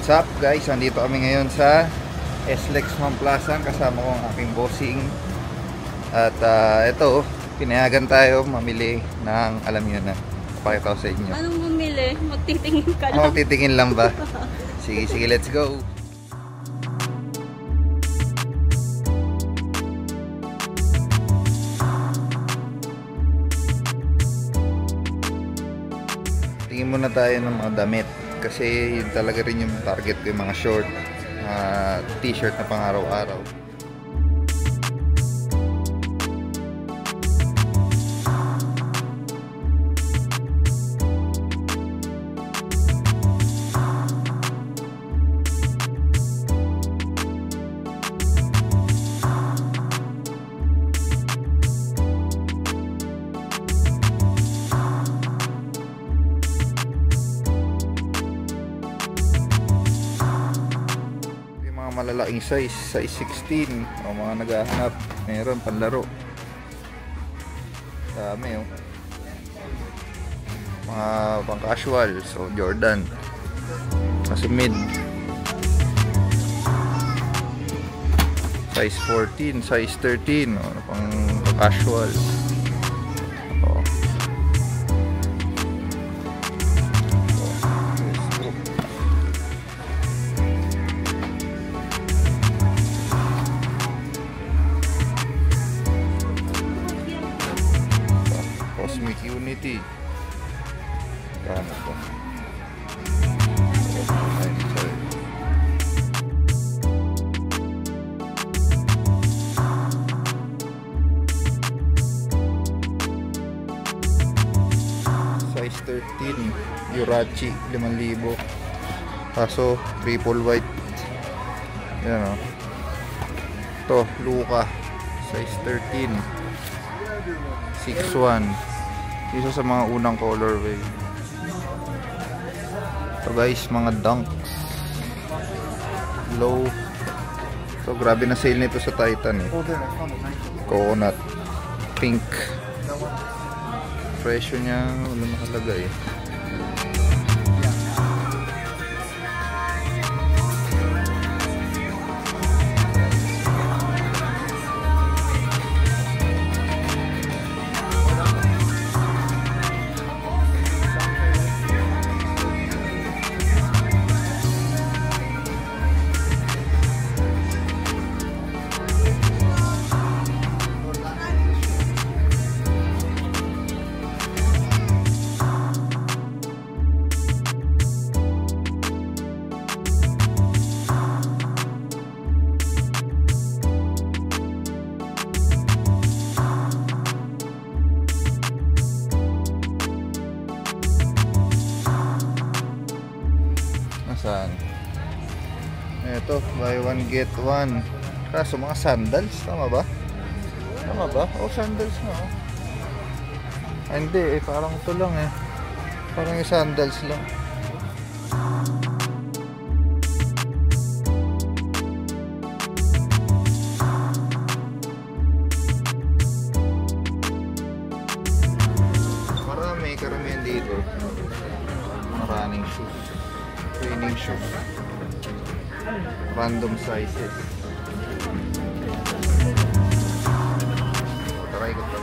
What's up guys? Nandito kami ngayon sa SLEX Mount Plaza. Kasama ko ang aking bossing. At ito, pinayagan tayo mamili ng, alam nyo na, pakita ko sa inyo. Anong mamili? Magtitingin ka lang. Magtitingin lang ba? Sige, sige, let's go. Tingin muna tayo ng mga damit. Kasi yun talaga rin yung target ko, yung mga short, t-shirt na pang araw-araw. Malalaking size 16 o mga naghahanap, mayroon panlaro, dami oh. Mga pang casual, so Jordan, kasi mid size 14, size 13 o, pang casual. Cosmic Unity. Kano to? Size 13 Urachi 5,000. Kaso triple white. Yan o. Ito Luka size 13 6'1". Isa sa mga unang colorway. So guys, mga dunks low. So grabe na sale nito sa Titan eh. Coconut pink. Presyo niya wala nakalagay eh. Saan? Ito, buy one get one. Kaso mga sandals, tama ba? Tama ba? Oh, sandals na oh. Hindi, parang ito lang eh. Parang yung sandals lang. Marami, karamihan dito. Maraming shoes. Training shoes, random sizes. Try ko pa.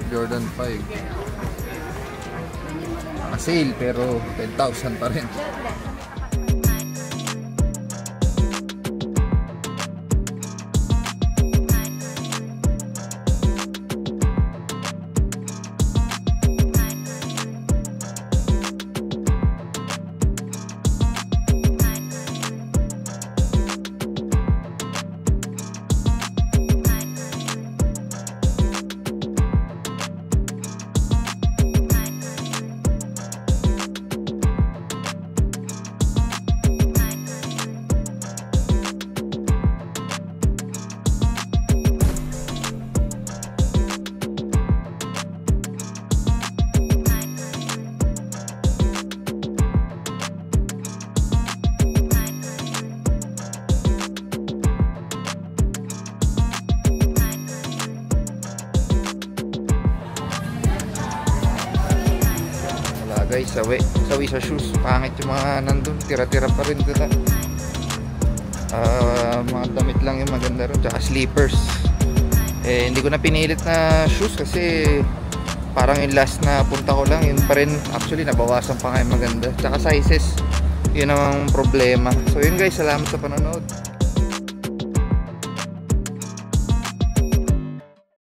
Jordan 5. Sale pero 10,000 pa rin. Guys, sawi sa shoes, pangit yung mga nandun, tira-tira pa rin dito. Mga damit lang yung maganda rin, tsaka sleepers. Hindi ko na pinilit na shoes kasi parang yung last na punta ko lang, yun pa rin. Actually nabawasan pa nga yung maganda, tsaka sizes, yun ang problema. So yun guys, salamat sa panonood.